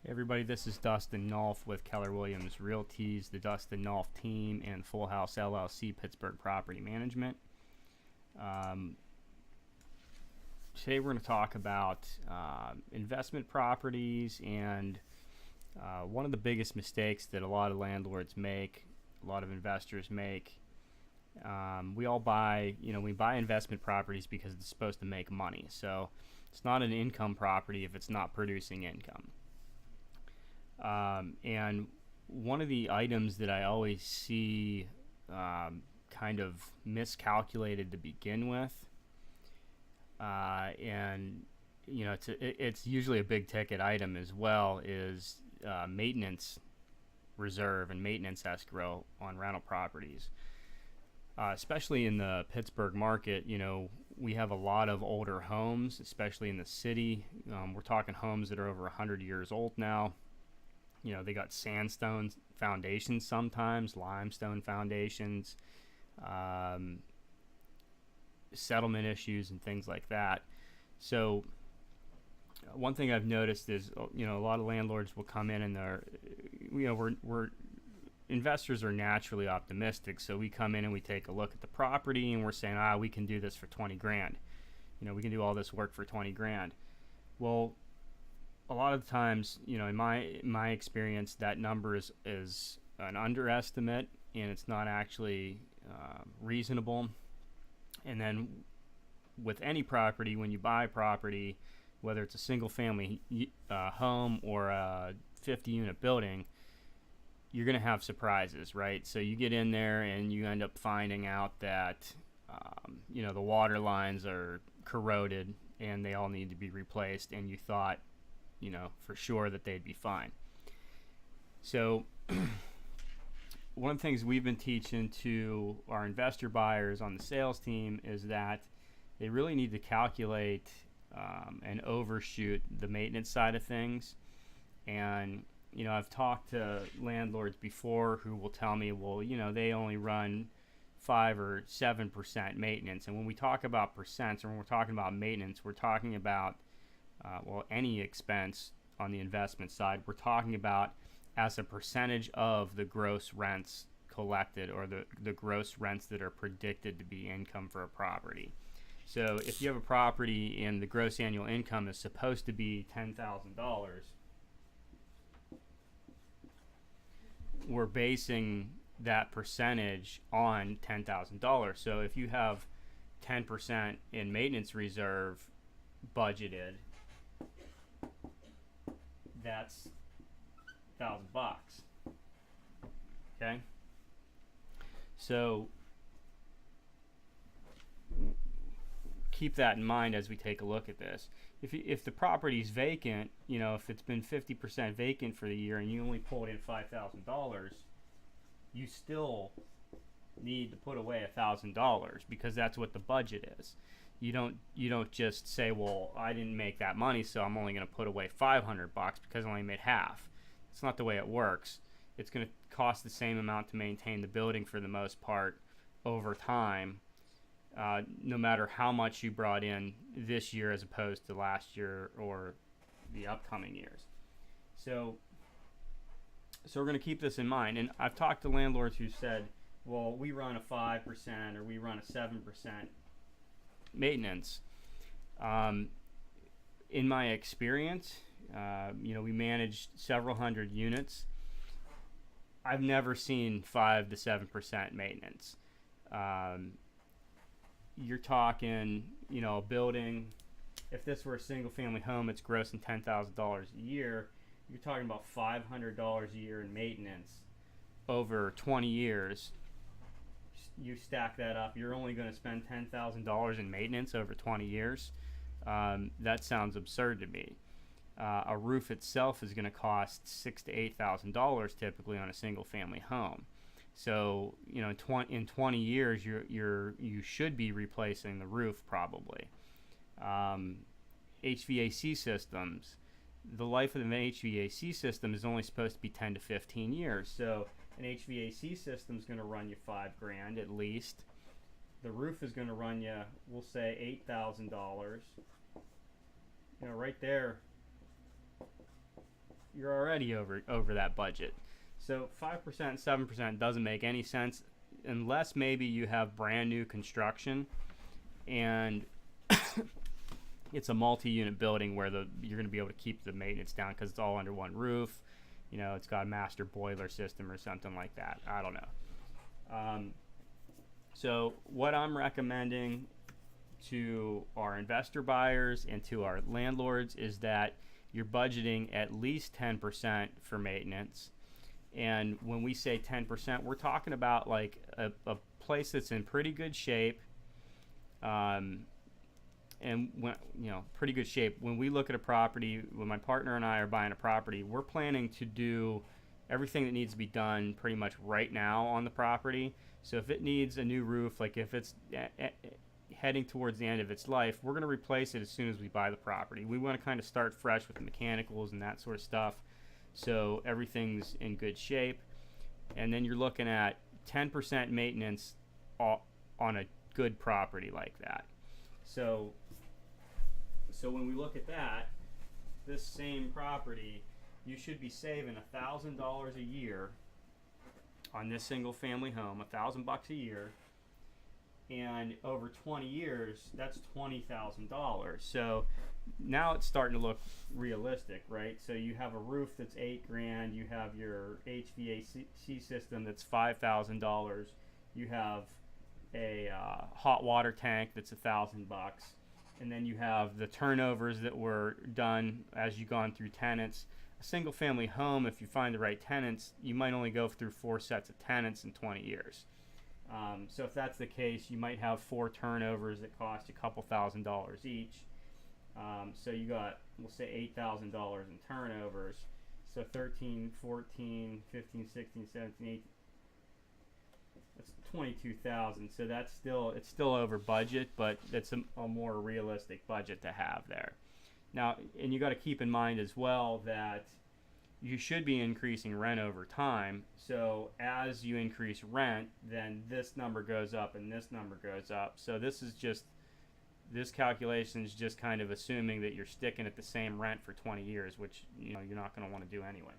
Hey everybody, this is Dustin Nulf with Keller Williams Realty's, the Dustin Nulf team, and Full House LLC Pittsburgh Property Management. Today we're going to talk about investment properties and one of the biggest mistakes that a lot of landlords make, a lot of investors make. We all buy, we buy investment properties because it's supposed to make money. So it's not an income property if it's not producing income. And one of the items that I always see kind of miscalculated to begin with, and it's usually a big ticket item as well, is maintenance reserve and maintenance escrow on rental properties. Especially in the Pittsburgh market, we have a lot of older homes, especially in the city. We're talking homes that are over 100 years old now. They got sandstone foundations sometimes, limestone foundations, settlement issues and things like that. So one thing I've noticed is, a lot of landlords will come in and we're investors are naturally optimistic. So we come in and we take a look at the property and we're saying, we can do this for 20 grand. We can do all this work for 20 grand. Well, a lot of the times, in my experience, that number is an underestimate, and it's not actually reasonable. And then with any property, when you buy property, whether it's a single-family home or a 50-unit building, you're going to have surprises, right? So you get in there and you end up finding out that the water lines are corroded and they all need to be replaced, and you thought for sure that they'd be fine. So one of the things we've been teaching to our investor buyers on the sales team is that they really need to calculate and overshoot the maintenance side of things. And I've talked to landlords before who will tell me, well, they only run 5 or 7% maintenance. And when we talk about percents, or when we're talking about maintenance, we're talking about any expense on the investment side, we're talking about as a percentage of the gross rents collected, or the gross rents that are predicted to be income for a property. So if you have a property and the gross annual income is supposed to be $10,000, we're basing that percentage on $10,000. So if you have 10% in maintenance reserve budgeted, that's $1,000. Okay, so keep that in mind as we take a look at this. If the property is vacant, if it's been 50% vacant for the year and you only pulled in $5,000, you still need to put away $1,000 because that's what the budget is. You don't just say, well, I didn't make that money, so I'm only going to put away $500 because I only made half. It's not the way it works. It's going to cost the same amount to maintain the building for the most part over time, no matter how much you brought in this year as opposed to last year or the upcoming years. So we're going to keep this in mind. And I've talked to landlords who said, well, we run a 5% or we run a 7% maintenance. In my experience, we managed several hundred units. I've never seen 5 to 7% maintenance. You're talking, a building. If this were a single-family home, it's grossing $10,000 a year. You're talking about $500 a year in maintenance over 20 years. You stack that up, you're only going to spend $10,000 in maintenance over 20 years. That sounds absurd to me. A roof itself is going to cost $6,000 to $8,000 typically on a single-family home. So in 20 years, you should be replacing the roof probably. HVAC systems. The life of an HVAC system is only supposed to be 10 to 15 years. So an HVAC system is going to run you $5,000 at least. The roof is going to run you, we'll say, $8,000. Right there, you're already over that budget. So 5%, 7% doesn't make any sense unless maybe you have brand new construction and it's a multi-unit building where you're going to be able to keep the maintenance down because it's all under one roof. You know, it's got a master boiler system or something like that. I don't know. So what I'm recommending to our investor buyers and to our landlords is that you're budgeting at least 10% for maintenance. And when we say 10%, we're talking about like a place that's in pretty good shape. And when, you know, pretty good shape. When we look at a property, when my partner and I are buying a property, we're planning to do everything that needs to be done pretty much right now on the property. So if it needs a new roof, like if it's heading towards the end of its life, we're going to replace it as soon as we buy the property. We want to kind of start fresh with the mechanicals and that sort of stuff, so everything's in good shape. And then you're looking at 10% maintenance on a good property like that. So when we look at that, this same property, you should be saving $1,000 a year on this single family home, $1,000 a year, and over 20 years, that's $20,000. So now it's starting to look realistic, right? So you have a roof that's $8,000, you have your HVAC system that's $5,000, you have a hot water tank that's $1,000, and then you have the turnovers that were done as you've gone through tenants. A single family home, if you find the right tenants, you might only go through 4 sets of tenants in 20 years. So if that's the case, you might have 4 turnovers that cost a couple $1,000s each. So you got, we'll say $8,000 in turnovers. So 13, 14, 15, 16, 17, 18. That's 22,000. So that's it's still over budget, but it's a more realistic budget to have there. Now, and you got to keep in mind as well that you should be increasing rent over time. So as you increase rent, then this number goes up and this number goes up. So this calculation is just kind of assuming that you're sticking at the same rent for 20 years, which you're not going to want to do anyway.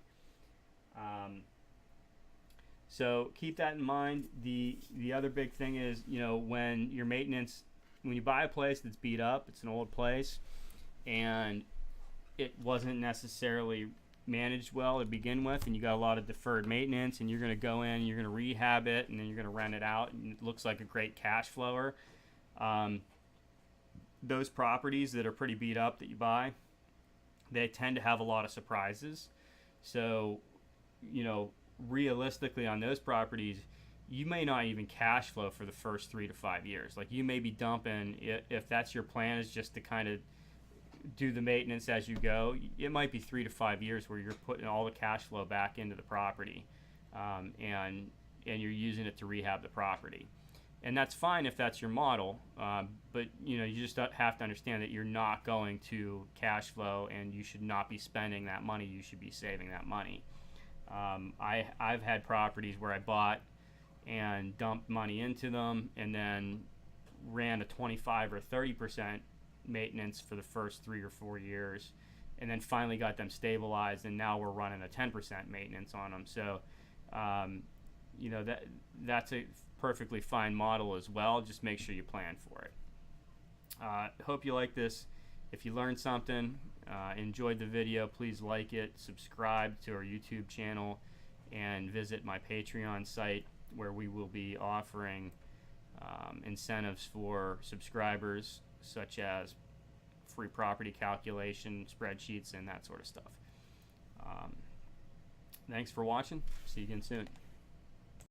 So keep that in mind. The other big thing is, when your maintenance, when you buy a place that's beat up, it's an old place, and it wasn't necessarily managed well to begin with, and you got a lot of deferred maintenance, and you're going to go in and you're going to rehab it, and then you're going to rent it out, and it looks like a great cash flower. Those properties that are pretty beat up that you buy, they tend to have a lot of surprises. So, realistically on those properties, you may not even cash flow for the first 3 to 5 years. Like, you may be dumping, if that's your plan, is just to kind of do the maintenance as you go, it might be 3 to 5 years where you're putting all the cash flow back into the property, and you're using it to rehab the property. And that's fine if that's your model, but you just have to understand that you're not going to cash flow, and you should not be spending that money. You should be saving that money. I've had properties where I bought and dumped money into them, and then ran a 25 or 30% maintenance for the first 3 or 4 years, and then finally got them stabilized, and now we're running a 10% maintenance on them. So that's a perfectly fine model as well. Just make sure you plan for it. Hope you like this. If you learned something, enjoyed the video, please like it, subscribe to our YouTube channel, and visit my Patreon site, where we will be offering incentives for subscribers, such as free property calculation, spreadsheets, and that sort of stuff. Thanks for watching. See you again soon.